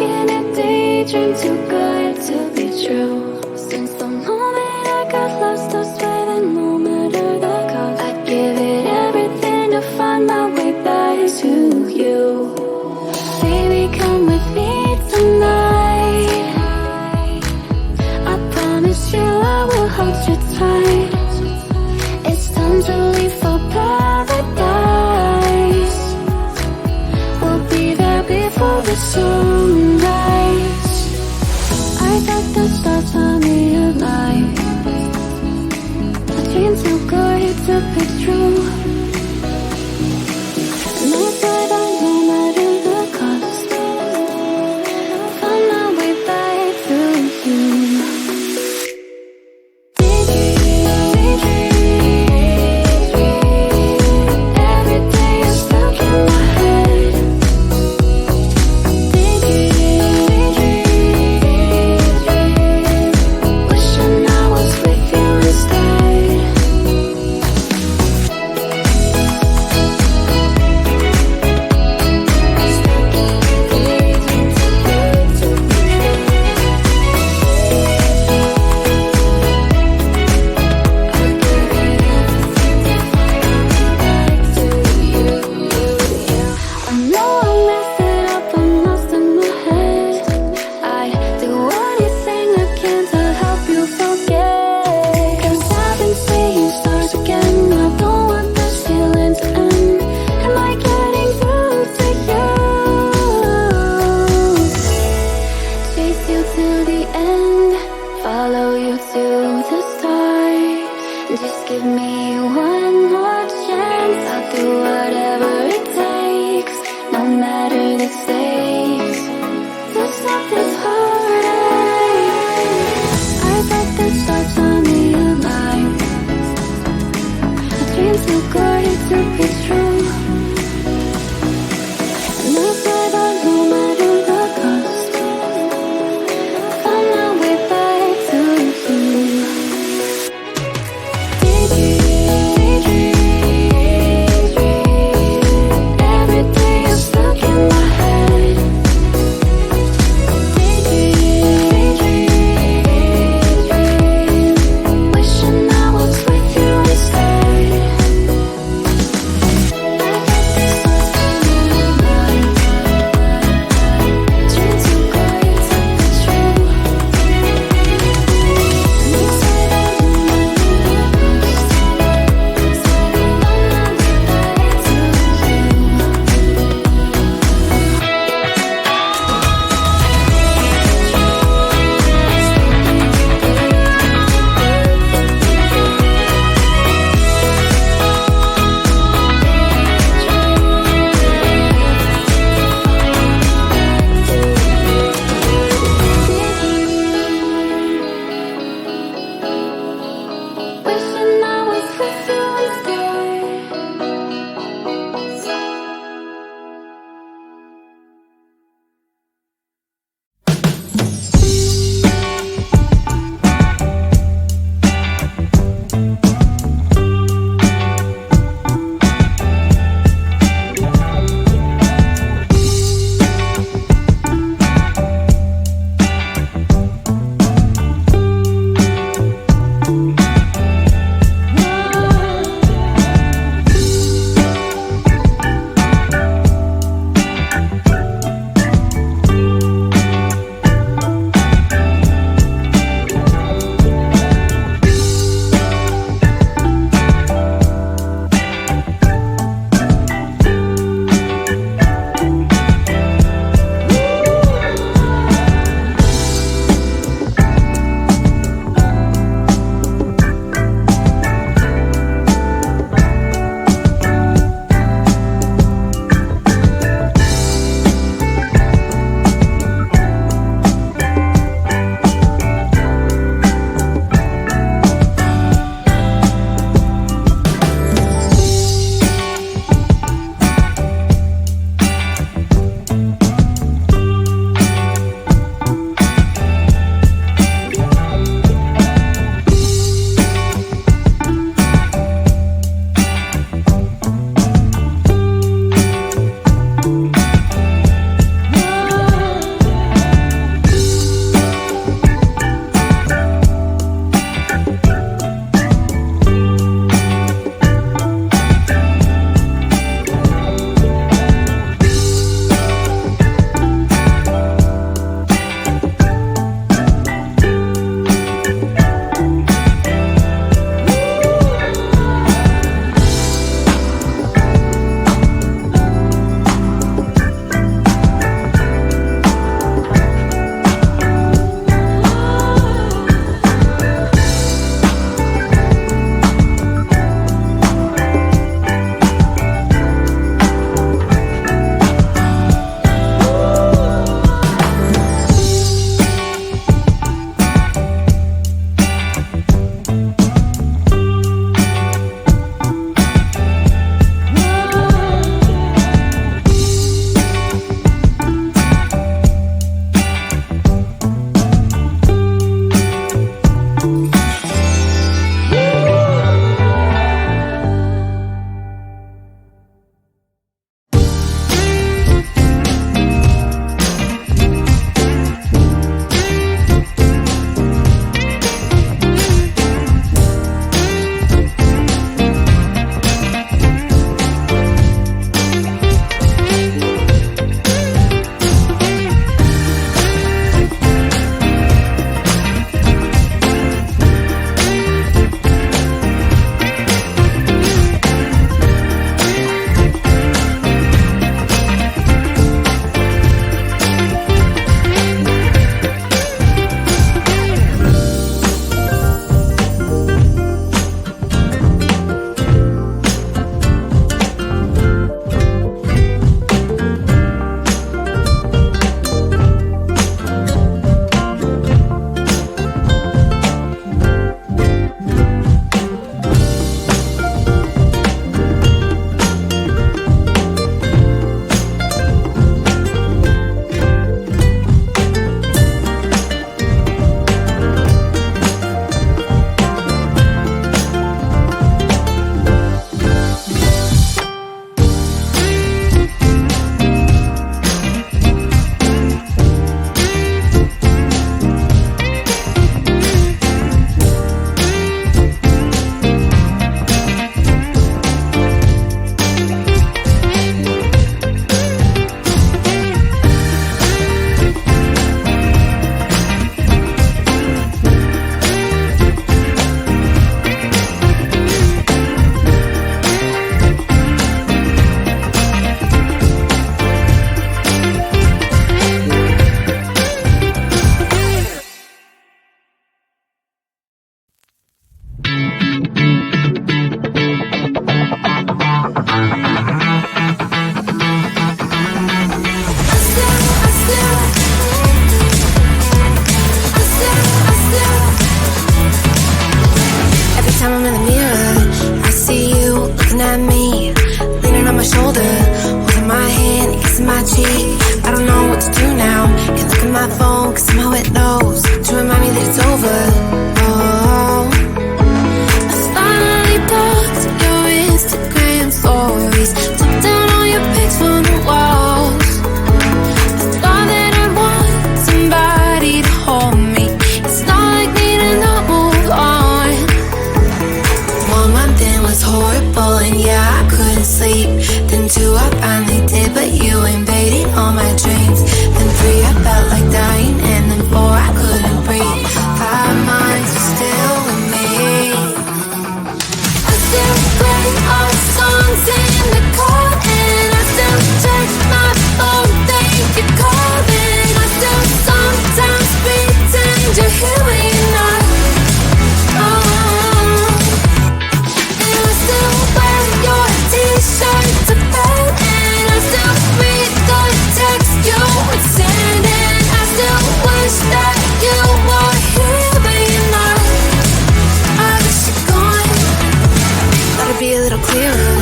stuck in a daydream, too good to be true. Since the moment I got lost, I swear that no matter the cost, I'd give it everything to find my way back to you. Baby, come with me tonight. I promise you I will hold you tight. It's time to leave for paradise. We'll be there before the sunrise. I thought the stars were I finally did, but you invaded all my dreams. Then 3, I felt like dying, and then 4, I couldn't breathe. 5 months, you're still with me. I still play our songs in the car, and I still check my phone, think you're calling. I still sometimes pretend you're here when you're not. And I still wear your t-shirt to bed, and I still read the text you would send, and I still wish that you were here but you're not. I wish you're gone. Thought it'd be a little clearer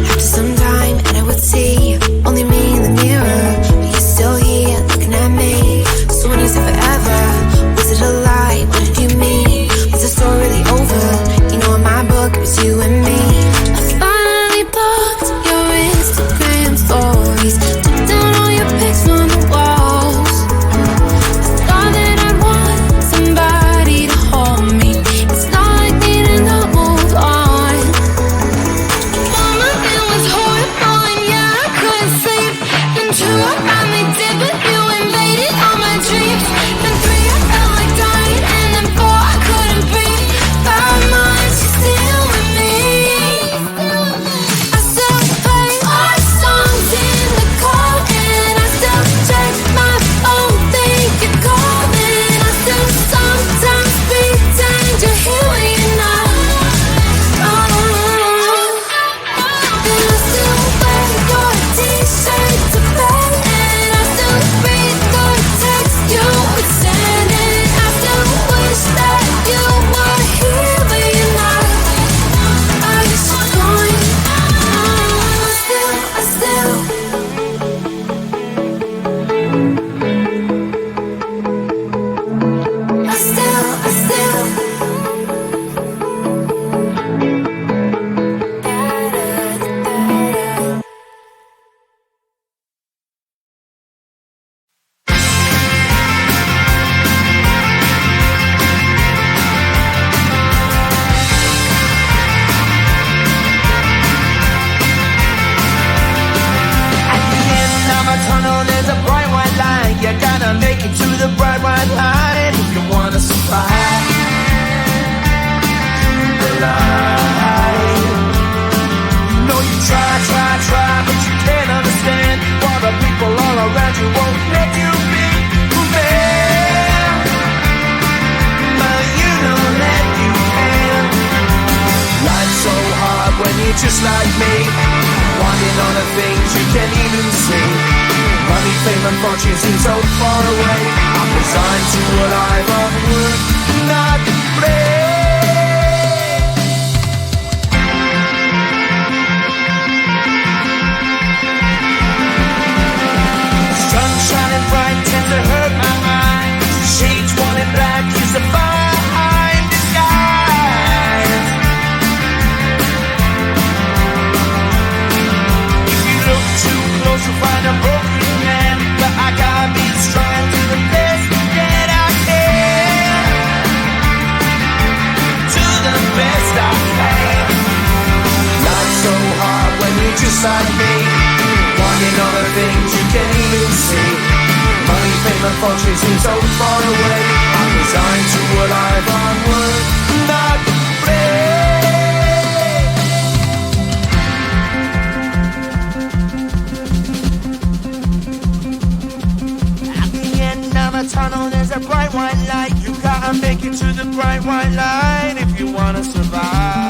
after some time, and I would see only me in the mirror, but you're still here looking at me. So when you said forever, was it a lie? What did you mean? Was the story really over? You know in my book it was you and me. I finally blocked your Instagram stories, took down all your pics on the walls. I thought that I'd want somebody to hold me. It's not like me to not move on. Mama, it was horrible and yeah, I couldn't sleep. And true, I finally did, but you invaded all my dreams. Then 3, I felt like dying, and then 4, I couldn't breathe. 5 months, you're still with me. I still play our songs in the car, and I still check my phone, think you're calling. I still sometimes pretend you're here when you're not. And I still wear your t-shirt to bed, and I still read the text you would send, and I still wish that you were here but you're not. I wish you're gone. I still At the end of a tunnel, there's a bright white line. You gotta make it to the bright white line if you wanna survive the line. You know you try, but you can't understand why the people all around you won't let you be who they are. But you know that you can. Life's so hard when you're just like me, wanting all the things you can't even see. Money, fame and fortune seem so far away. I'm resigned to a life of work, not play. Sun shining bright tends to hurt my mind. Shades worn in black is a fine disguise. If you look too close, you'll find a broken man. But I gotta be strong to the best that I can. To the best I can. Life's so hard when you're just like me, wanting all the things you can't even see. Money, fame and fortune seem so far away. I'm resigned to a life on work, not play. At the end of a tunnel, there's a bright white light. You gotta make it to the bright white line if you wanna survive.